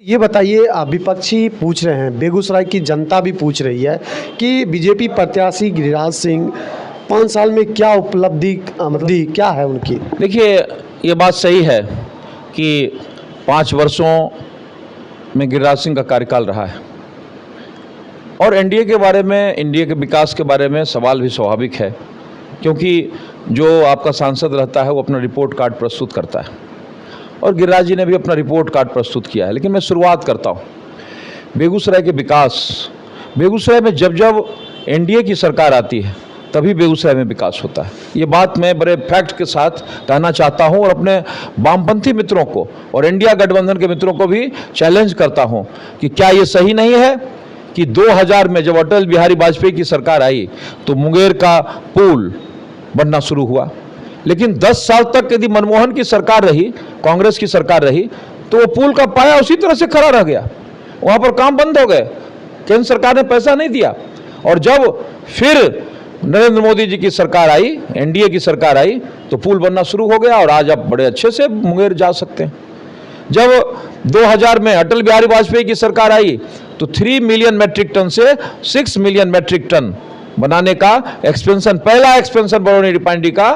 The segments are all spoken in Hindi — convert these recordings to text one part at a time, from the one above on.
ये बताइए, विपक्षी पूछ रहे हैं, बेगूसराय की जनता भी पूछ रही है कि बीजेपी प्रत्याशी गिरिराज सिंह 5 साल में क्या उपलब्धि मतलब क्या है उनकी। देखिए, ये बात सही है कि 5 वर्षों में गिरिराज सिंह का कार्यकाल रहा है और एनडीए के बारे में, एनडीए के विकास के बारे में सवाल भी स्वाभाविक है, क्योंकि जो आपका सांसद रहता है वो अपना रिपोर्ट कार्ड प्रस्तुत करता है और गिरिराज जी ने भी अपना रिपोर्ट कार्ड प्रस्तुत किया है। लेकिन मैं शुरुआत करता हूँ बेगूसराय के विकास। बेगूसराय में जब जब एनडीए की सरकार आती है तभी बेगूसराय में विकास होता है। ये बात मैं बड़े फैक्ट के साथ कहना चाहता हूँ और अपने वामपंथी मित्रों को और इंडिया गठबंधन के मित्रों को भी चैलेंज करता हूँ कि क्या ये सही नहीं है कि 2000 में जब अटल बिहारी वाजपेयी की सरकार आई तो मुंगेर का पुल बनना शुरू हुआ, लेकिन 10 साल तक यदि मनमोहन की सरकार रही, कांग्रेस की सरकार रही, तो वो पुल का पाया उसी तरह से खड़ा रह गया, वहाँ पर काम बंद हो गए, केंद्र सरकार ने पैसा नहीं दिया। और जब फिर नरेंद्र मोदी जी की सरकार आई, एनडीए की सरकार आई, तो पुल बनना शुरू हो गया और आज आप बड़े अच्छे से मुंगेर जा सकते हैं। जब 2000 में अटल बिहारी वाजपेयी की सरकार आई तो 3 मिलियन मैट्रिक टन से 6 मिलियन मैट्रिक टन बनाने का एक्सपेंशन, पहला एक्सपेंशन बरौनी रिफाइनरी का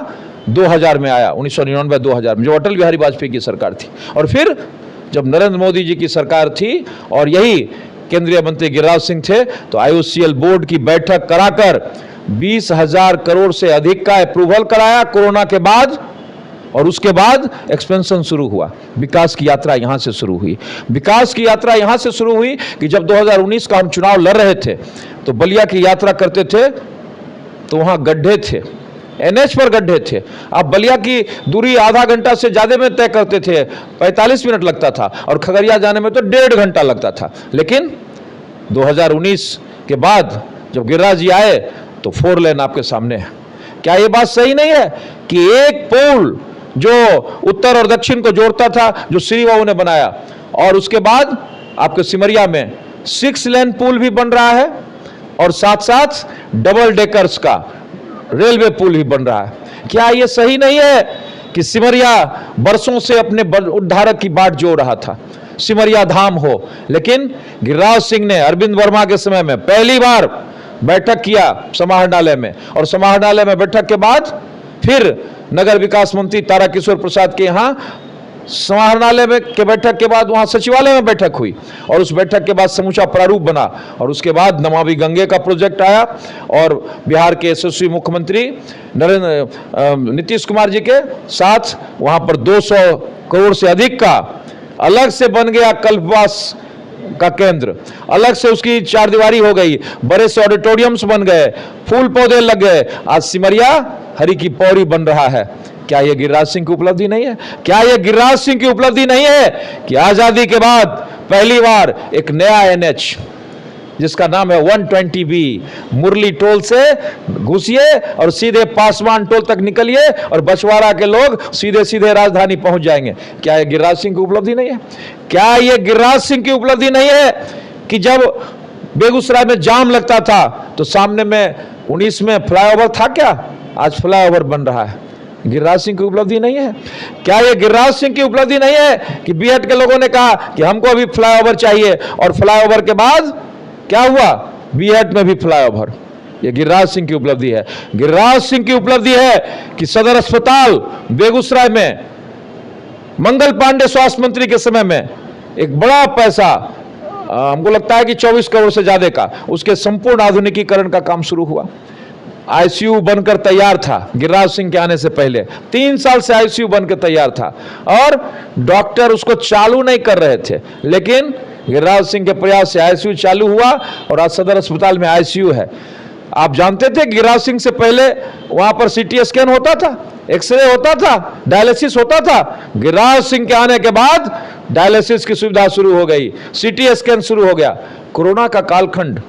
2000 में आया, 1999-2000 में, जो अटल बिहारी वाजपेयी की सरकार थी। और फिर जब नरेंद्र मोदी जी की सरकार थी और यही केंद्रीय मंत्री गिरिराज सिंह थे, तो आईओसीएल बोर्ड की बैठक कराकर 20,000 करोड़ से अधिक का अप्रूवल कराया कोरोना के बाद, और उसके बाद एक्सपेंशन शुरू हुआ। विकास की यात्रा यहाँ से शुरू हुई। विकास की यात्रा यहाँ से शुरू हुई कि जब 2019 का हम चुनाव लड़ रहे थे तो बलिया की यात्रा करते थे तो वहाँ गड्ढे थे, एनएच पर गड्ढे थे। आप बलिया की दूरी आधा घंटा से ज़्यादा में तय करते थे, 45 मिनट लगता था, और खगड़िया जाने में तो 1.5 घंटा लगता था। लेकिन 2019 के बाद जब गिरिराज जी आए तो 4 लेन आपके सामने है। क्या ये बात सही नहीं है कि एक पुल जो उत्तर और दक्षिण को जोड़ता था, जो श्री बाबू ने बनाया, और उसके बाद आपके सिमरिया में 6 लेन पुल भी बन रहा है और साथ साथ डबल डेकर्स का रेलवे पुल भी बन रहा है। क्या ये सही नहीं है कि सिमरिया बरसों से अपने उद्धारक की बाट जोड़ रहा था, सिमरिया धाम हो, लेकिन गिरिराज सिंह ने अरविंद वर्मा के समय में पहली बार बैठक किया समाहरणालय में, और समाहरणालय में बैठक के बाद फिर नगर विकास मंत्री ताराकिशोर प्रसाद के यहाँ समाहरणालय में के बैठक के बाद वहाँ सचिवालय में बैठक हुई, और उस बैठक के बाद समूचा प्रारूप बना, और उसके बाद नमामि गंगे का प्रोजेक्ट आया, और बिहार के यशस्वी मुख्यमंत्री नीतीश कुमार जी के साथ वहाँ पर 200 करोड़ से अधिक का अलग से बन गया कल्पवास का केंद्र, अलग से उसकी 4 दीवारी हो गई, बड़े से ऑडिटोरियम्स बन गए, फूल पौधे लग गए। आज सिमरिया हरी की पौड़ी बन रहा है। क्या यह गिरिराज सिंह की उपलब्धि नहीं है? क्या यह गिरिराज सिंह की उपलब्धि नहीं है कि आजादी के बाद पहली बार एक नया एनएच जिसका नाम है 120B, मुरली टोल से घुसिए और सीधे पासवान टोल तक निकलिए और बछवाड़ा के लोग सीधे सीधे राजधानी पहुंच जाएंगे। क्या यह गिरिराज सिंह की उपलब्धि नहीं है? क्या यह गिरिराज सिंह की उपलब्धि नहीं है कि जब बेगूसराय में जाम लगता था तो सामने में 19 में फ्लाईओवर था, क्या आज फ्लाईओवर बन रहा है? गिरिराज सिंह की उपलब्धि नहीं है? क्या यह गिरिराज सिंह की उपलब्धि नहीं है कि बीएड के लोगों ने कहा कि हमको अभी फ्लाईओवर चाहिए, और फ्लाईओवर के बाद क्या हुआ? बीएड में भी फ्लाईओवर। यह गिरिराज सिंह की उपलब्धि है। गिरिराज सिंह की उपलब्धि है कि सदर अस्पताल बेगूसराय में मंगल पांडे स्वास्थ्य मंत्री के समय में एक बड़ा पैसा, हमको लगता है कि 24 करोड़ से ज्यादा का, उसके संपूर्ण आधुनिकीकरण का काम शुरू हुआ। आईसीयू बनकर तैयार था गिरिराज सिंह के आने से पहले, 3 साल से आईसीयू बनकर तैयार था और डॉक्टर उसको चालू नहीं कर रहे थे, लेकिन गिरिराज सिंह के प्रयास से आईसीयू चालू हुआ और आज सदर अस्पताल में आईसीयू है। आप जानते थे गिरिराज सिंह से पहले वहां पर सीटी स्कैन होता था, एक्सरे होता था, डायलिसिस होता था। गिरिराज सिंह के आने के बाद डायलिसिस की सुविधा शुरू हो गई, सीटी स्कैन शुरू हो गया। कोरोना का कालखंड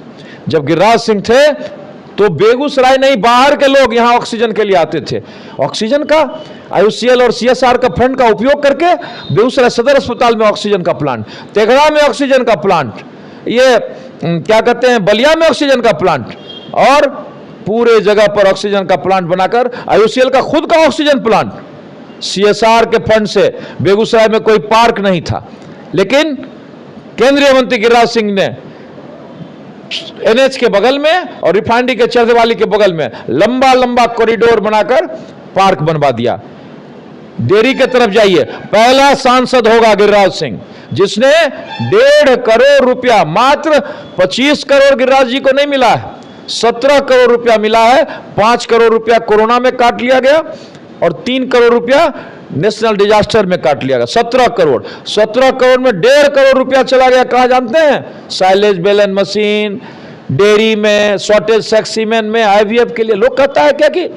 जब गिरिराज सिंह थे तो बेगूसराय नहीं, बाहर के लोग यहाँ ऑक्सीजन के लिए आते थे। ऑक्सीजन का आईओसीएल और सीएसआर का फंड का उपयोग करके बेगूसराय सदर अस्पताल में ऑक्सीजन का प्लांट, तेघड़ा में ऑक्सीजन का प्लांट, ये क्या कहते हैं बलिया में ऑक्सीजन का प्लांट, और पूरे जगह पर ऑक्सीजन का प्लांट बनाकर आईओसीएल का खुद का ऑक्सीजन प्लांट, सीएसआर के फंड से। बेगूसराय में कोई पार्क नहीं था, लेकिन केंद्रीय मंत्री गिरिराज सिंह ने एनएच के बगल में और रिफाइनरी के चरवाली के बगल में लंबा लंबा कॉरिडोर बनाकर पार्क बनवा दिया। डेयरी के तरफ जाइए, पहला सांसद होगा गिरिराज सिंह जिसने 1.5 करोड़ रुपया, मात्र 25 करोड़ गिरिराज जी को नहीं मिला है, 17 करोड़ रुपया मिला है। 5 करोड़ रुपया कोरोना में काट लिया गया और 3 करोड़ रुपया नेशनल डिजास्टर में काट लिया गया। 17 करोड़ में 1.5 करोड़ रुपया चला गया। कहां जानते हैं? साइलेज बेलन मशीन, डेयरी में, शॉर्टेज सेक्स सीमेन में, आईवीएफ के लिए। लोग कहता है क्या कि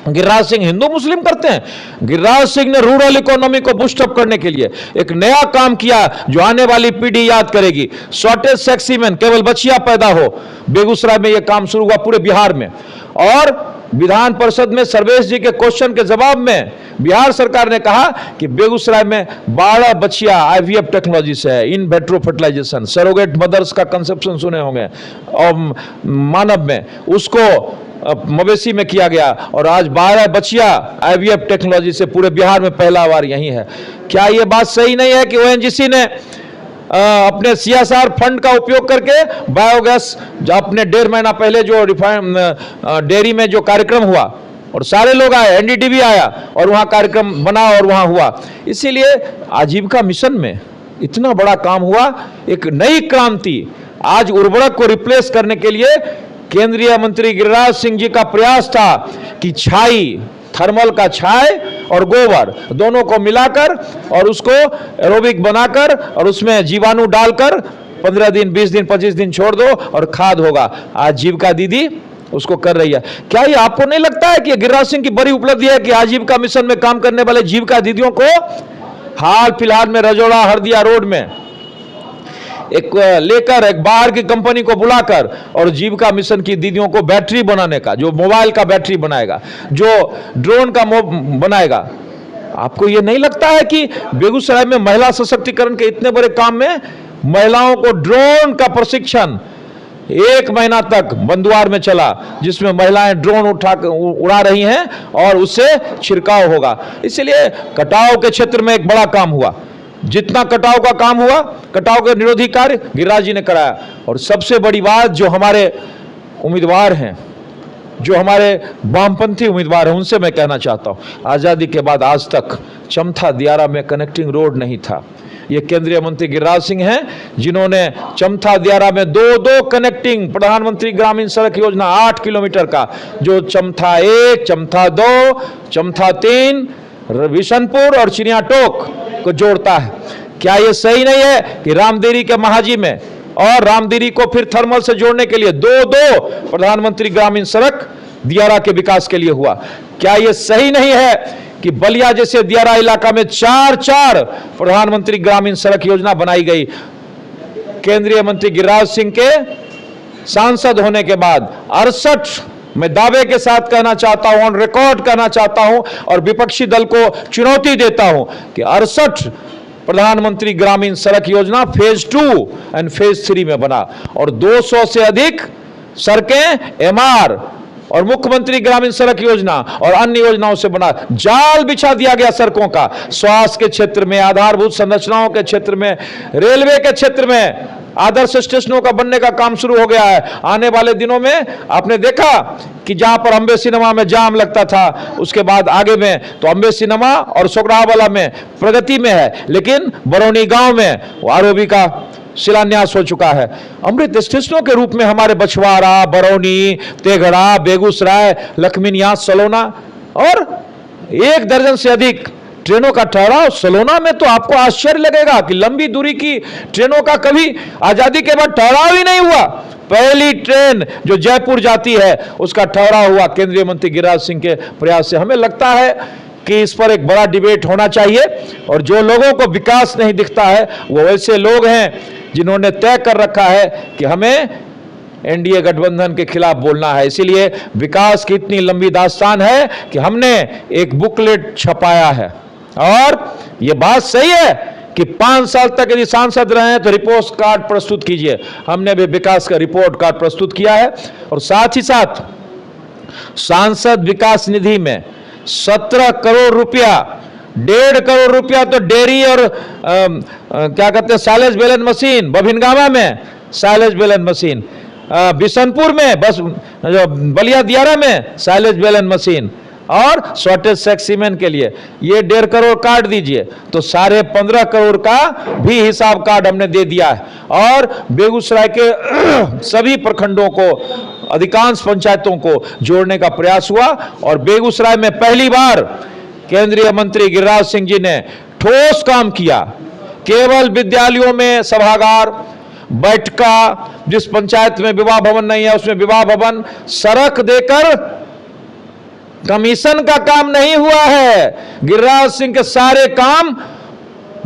गिरिराज सिंह हिंदू मुस्लिम करते हैं? गिरिराज सिंह ने रूरल इकोनॉमी को बूस्ट अप करने के लिए एक नया काम किया जो आने वाली पीढ़ी याद करेगी। शॉर्टेज सेक्स सीमेन, केवल बच्चियां पैदा हो, बेगूसराय में यह काम शुरू हुआ पूरे बिहार में। और विधान परिषद में सर्वेश जी के क्वेश्चन के जवाब में बिहार सरकार ने कहा कि बेगूसराय में 12 बच्चियां आईवीएफ टेक्नोलॉजी से है, इन वेट्रो फर्टिलाइजेशन, सरोगेट मदर्स का कंसेप्शन सुने होंगे, और मानव में उसको मवेशी में किया गया और आज 12 बच्चियां आईवीएफ टेक्नोलॉजी से पूरे बिहार में पहला बार यही है। क्या यह बात सही नहीं है कि ओएनजीसी ने अपने सीएसआर फंड का उपयोग करके बायोगैस, अपने 1.5 महीना पहले जो डेयरी में जो कार्यक्रम हुआ और सारे लोग आए, एनडीडीबी आया और वहां कार्यक्रम बना और वहां हुआ। इसीलिए आजीविका मिशन में इतना बड़ा काम हुआ, एक नई क्रांति। आज उर्वरक को रिप्लेस करने के लिए केंद्रीय मंत्री गिरिराज सिंह जी का प्रयास था कि छाई, थर्मल का छाई और गोबर दोनों को मिलाकर और उसको एरोबिक बनाकर और उसमें जीवाणु डालकर 15 दिन, 20 दिन, 25 दिन छोड़ दो और खाद होगा। आज जीविका दीदी उसको कर रही है। क्या ये आपको नहीं लगता है कि गिरिराज सिंह की बड़ी उपलब्धि है कि आजीविका मिशन में काम करने वाले जीविका दीदियों को हाल फिलहाल में रजौड़ा हरदिया रोड में एक बाहर की कंपनी को बुलाकर और जीविका मिशन की दीदियों को बैटरी बनाने का, जो मोबाइल का बैटरी बनाएगा, जो ड्रोन का बनाएगा। आपको यह नहीं लगता है कि बेगूसराय में महिला सशक्तिकरण के इतने बड़े काम में महिलाओं को ड्रोन का प्रशिक्षण 1 महीना तक बंदुआर में चला, जिसमें महिलाएं ड्रोन उड़ा रही हैं और उससे छिड़काव होगा। इसलिए कटाव के क्षेत्र में एक बड़ा काम हुआ। जितना कटाव का काम हुआ, कटाव के निरोधी कार्य गिरिराज जी ने कराया। और सबसे बड़ी बात, जो हमारे उम्मीदवार हैं, जो हमारे वामपंथी उम्मीदवार हैं, उनसे मैं कहना चाहता हूं, आजादी के बाद आज तक चमथा दियारा में कनेक्टिंग रोड नहीं था। ये केंद्रीय मंत्री गिरिराज सिंह हैं जिन्होंने चमथा दियारा में 2 कनेक्टिंग प्रधानमंत्री ग्रामीण सड़क योजना 8 किलोमीटर का, जो चमथा 1, चमथा 2, चमथा 3, विशनपुर और चिड़ियाटोक को जोड़ता है। क्या यह सही नहीं है कि रामदेरी के महाजी में और रामदेरी को फिर थर्मल से जोड़ने के लिए 2 प्रधानमंत्री ग्रामीण सड़क दियारा के विकास के लिए हुआ? क्या यह सही नहीं है कि बलिया जैसे दियारा इलाका में 4 प्रधानमंत्री ग्रामीण सड़क योजना बनाई गई? केंद्रीय मंत्री गिरिराज सिंह के सांसद होने के बाद 68, मैं दावे के साथ कहना चाहता हूं, ऑन रिकॉर्ड कहना चाहता हूं और विपक्षी दल को चुनौती देता हूं कि 68 प्रधानमंत्री ग्रामीण सड़क योजना फेज 2 एंड फेज 3 में बना और 200 से अधिक सड़कें एमआर और मुख्यमंत्री ग्रामीण सड़क योजना और अन्य योजनाओं से बना। जाल बिछा दिया गया सड़कों का, स्वास्थ्य के क्षेत्र में, आधारभूत संरचनाओं के क्षेत्र में, रेलवे के क्षेत्र में आदर्श स्टेशनों का बनने का काम शुरू हो गया है। आने वाले दिनों में आपने देखा कि जहां पर अम्बे सिनेमा में जाम लगता था, उसके बाद आगे में तो अम्बे सिनेमा और सोगरावाला में प्रगति में है, लेकिन बरौनी गांव में वो आरओबी का शिलान्यास हो चुका है। अमृत स्टेशनों के रूप में हमारे बछवाड़ा, बरौनी, तेघड़ा, बेगूसराय, लखमीनिया, सलोना और 1 दर्जन से अधिक ट्रेनों का ठहराव सलोना में। तो आपको आश्चर्य लगेगा कि लंबी दूरी की ट्रेनों का कभी आजादी के बाद ठहराव ही नहीं हुआ। पहली ट्रेन जो जयपुर जाती है उसका ठहराव हुआ केंद्रीय मंत्री गिरिराज सिंह के प्रयास से। हमें लगता है कि इस पर एक बड़ा डिबेट होना चाहिए और जो लोगों को विकास नहीं दिखता है वो वैसे लोग हैं जिन्होंने तय कर रखा है कि हमें एनडीए गठबंधन के खिलाफ बोलना है। इसीलिए विकास की इतनी लंबी दास्तान है कि हमने एक बुकलेट छपाया है और यह बात सही है कि 5 साल तक यदि सांसद रहे हैं तो रिपोर्ट कार्ड प्रस्तुत कीजिए। हमने भी विकास का रिपोर्ट कार्ड प्रस्तुत किया है और साथ ही साथ सांसद विकास निधि में 17 करोड़ रुपया 1.5 करोड़ रुपया तो डेयरी और क्या कहते हैं साइलेज बेलन मशीन, बभिनगामा में साइलेज बेलन मशीन, बिशनपुर में बस जो बलिया दियारा में साइलेज बेलन मशीन, और शॉर्टेज सेक्स सीमेंट के लिए ये 1.5 करोड़ काट दीजिए तो 15.5 करोड़ का भी हिसाब कार्ड हमने दे दिया है। और बेगूसराय के सभी प्रखंडों को, अधिकांश पंचायतों को जोड़ने का प्रयास हुआ और बेगूसराय में पहली बार केंद्रीय मंत्री गिरिराज सिंह जी ने ठोस काम किया। केवल विद्यालयों में सभागार, बैठका, जिस पंचायत में विवाह भवन नहीं है उसमें विवाह भवन, सड़क देकर कमीशन का काम नहीं हुआ है। गिरिराज सिंह के सारे काम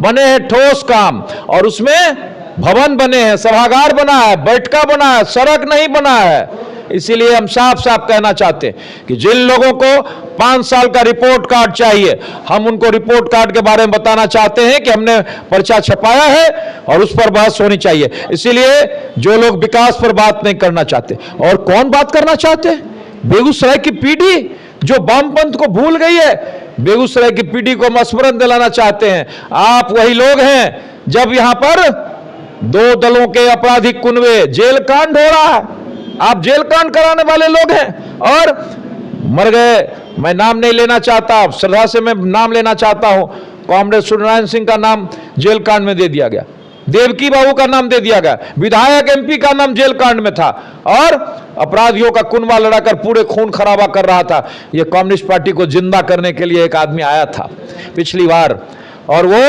बने हैं, ठोस काम, और उसमें भवन बने हैं, सभागार बना है, बैठका बना है, सड़क नहीं बना है। इसीलिए हम साफ साफ कहना चाहते हैं कि जिन लोगों को 5 साल का रिपोर्ट कार्ड चाहिए, हम उनको रिपोर्ट कार्ड के बारे में बताना चाहते हैं कि हमने पर्चा छपाया है और उस पर बहस होनी चाहिए। इसीलिए जो लोग विकास पर बात नहीं करना चाहते, और कौन बात करना चाहते हैं? बेगूसराय की पीढ़ी जो वामपंथ को भूल गई है, बेगूसराय की पीढ़ी को हम स्मरण दिलाना चाहते हैं। आप वही लोग हैं जब यहां पर 2 दलों के आपराधिक कुनबे जेल कांड हो रहा है, आप जेल कांड कराने वाले लोग हैं और मर गए। मैं नाम नहीं लेना चाहता, श्रद्धा से मैं नाम लेना चाहता हूं। कॉमरेड सूर्यनारायण सिंह का नाम जेल कांड में दे दिया गया, देवकी बाबू का नाम दे दिया गया, विधायक एमपी का नाम जेल कांड में था, और अपराधियों का कुनबा लड़ाकर पूरे खून खराबा कर रहा था। यह कम्युनिस्ट पार्टी को जिंदा करने के लिए एक आदमी आया था पिछली बार, और वो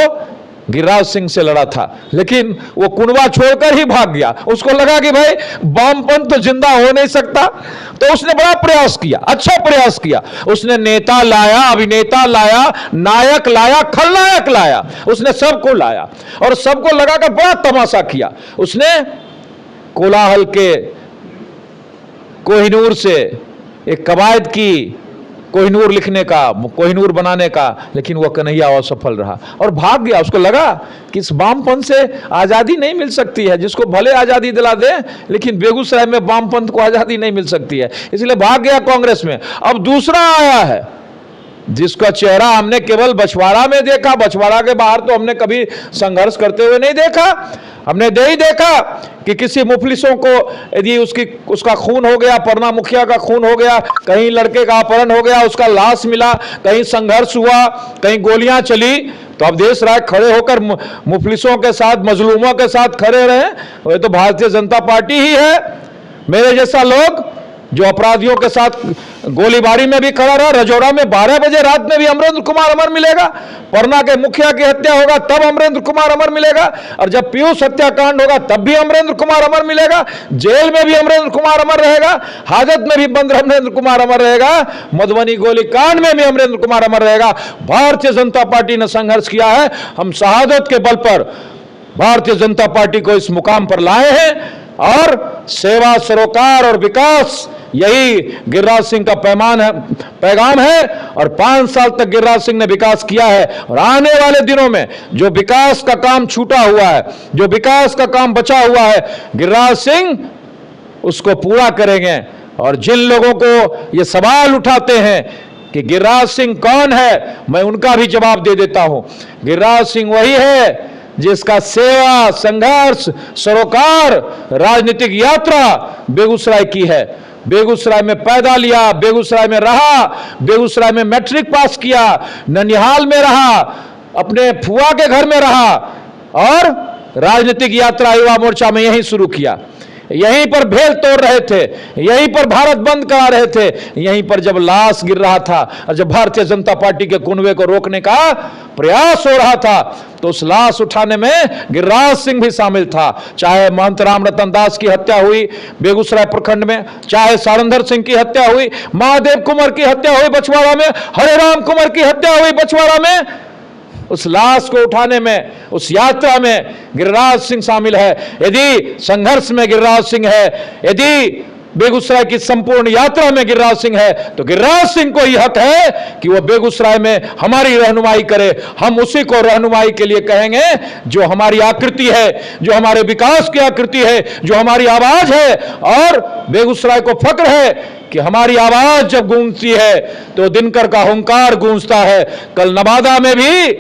गिरिराज सिंह से लड़ा था, लेकिन वो कुनबा छोड़कर ही भाग गया। उसको लगा कि भाई वामपंथ तो जिंदा हो नहीं सकता, तो उसने बड़ा प्रयास किया, अच्छा प्रयास किया। उसने नेता लाया, अभिनेता लाया, नायक लाया, खलनायक लाया, उसने सबको लाया और सबको लगाकर बड़ा तमाशा किया। उसने कोलाहल के कोहिनूर से एक कवायद की, कोहिनूर लिखने का, कोहिनूर बनाने का, लेकिन वो कन्हैया असफल रहा और भाग गया। उसको लगा कि इस वामपंथ से आज़ादी नहीं मिल सकती है, जिसको भले आज़ादी दिला दे, लेकिन बेगूसराय में वामपंथ को आज़ादी नहीं मिल सकती है, इसलिए भाग गया कांग्रेस में। अब दूसरा आया है जिसका चेहरा हमने केवल बछवाड़ा में देखा, बछवाड़ा के बाहर तो हमने कभी संघर्ष करते हुए नहीं देखा। हमने यही देखा कि किसी मुफलिसों को यदि उसका खून हो गया, परना मुखिया का खून हो गया, कहीं लड़के का अपहरण हो गया, उसका लाश मिला, कहीं संघर्ष हुआ, कहीं गोलियां चली, तो अब देश राय खड़े होकर मुफलिसों के साथ, मजलूमों के साथ खड़े रहे। वो तो भारतीय जनता पार्टी ही है। मेरे जैसा लोग जो अपराधियों के साथ गोलीबारी में भी खड़ा रहा, रजौड़ा में 12 बजे रात में भी अमरेंद्र कुमार अमर मिलेगा, पन्ना के मुखिया की हत्या होगा तब अमरेंद्र कुमार अमर मिलेगा, और जब पीयूष हत्याकांड होगा तब भी अमरेंद्र कुमार अमर मिलेगा, जेल में भी अमरेंद्र कुमार अमर रहेगा, हाजत में भी बंद अमरेंद्र कुमार अमर रहेगा, मधुबनी गोलीकांड में भी अमरेंद्र कुमार अमर रहेगा। भारतीय जनता पार्टी ने संघर्ष किया है, हम शहादत के बल पर भारतीय जनता पार्टी को इस मुकाम पर लाए हैं, और सेवा, सरोकार और विकास, यही गिरिराज सिंह का पैगाम है। और 5 साल तक गिरिराज सिंह ने विकास किया है, और आने वाले दिनों में जो विकास का काम छूटा हुआ है, जो विकास का काम बचा हुआ है, गिरिराज सिंह उसको पूरा करेंगे। और जिन लोगों को ये सवाल उठाते हैं कि गिरिराज सिंह कौन है, मैं उनका भी जवाब दे देता हूं। गिरिराज सिंह वही है जिसका सेवा, संघर्ष, सरोकार, राजनीतिक यात्रा बेगूसराय की है। बेगूसराय में पैदा लिया, बेगूसराय में रहा, बेगूसराय में मैट्रिक पास किया, ननिहाल में रहा, अपने फुआ के घर में रहा, और राजनीतिक यात्रा युवा मोर्चा में यहीं शुरू किया। यहीं पर भेल तोड़ रहे थे, यहीं पर भारत बंद करा रहे थे, यहीं पर जब लाश गिर रहा था और जब भारतीय जनता पार्टी के कुनबे को रोकने का प्रयास हो रहा था, तो उस लाश उठाने में गिरिराज सिंह भी शामिल था। चाहे महंत राम रतन दास की हत्या हुई बेगूसराय प्रखंड में, चाहे सारंधर सिंह की हत्या हुई, महादेव कुंवर की हत्या हुई बछवाड़ा में, हरे राम कुंवर की हत्या हुई बछवाड़ा में, उस लाश को उठाने में, उस यात्रा में गिरिराज सिंह शामिल है। यदि संघर्ष में गिरिराज सिंह है, यदि बेगूसराय की संपूर्ण यात्रा में गिरिराज सिंह है, तो गिरिराज सिंह को यह हक है कि वह बेगूसराय में हमारी रहनुमाई करे। हम उसी को रहनुमाई के लिए कहेंगे जो हमारी आकृति है, जो हमारे विकास की आकृति है, जो हमारी आवाज है। और बेगूसराय को फक्र है कि हमारी आवाज जब गूंजती है तो दिनकर का हुंकार गूंजता है। कल नवादा में भी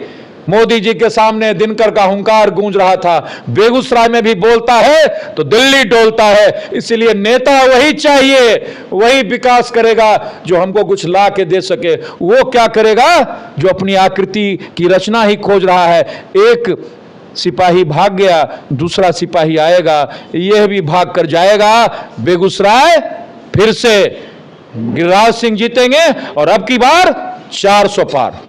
मोदी जी के सामने दिनकर का हुंकार गूंज रहा था। बेगूसराय में भी बोलता है तो दिल्ली डोलता है। इसलिए नेता वही चाहिए, वही विकास करेगा जो हमको कुछ ला के दे सके। वो क्या करेगा? जो अपनी आकृति की रचना ही खोज रहा है। एक सिपाही भाग गया, दूसरा सिपाही आएगा, यह भी भाग कर जाएगा। बेगूसराय फिर से गिरिराज सिंह जीतेंगे और अब की बार 400 पार।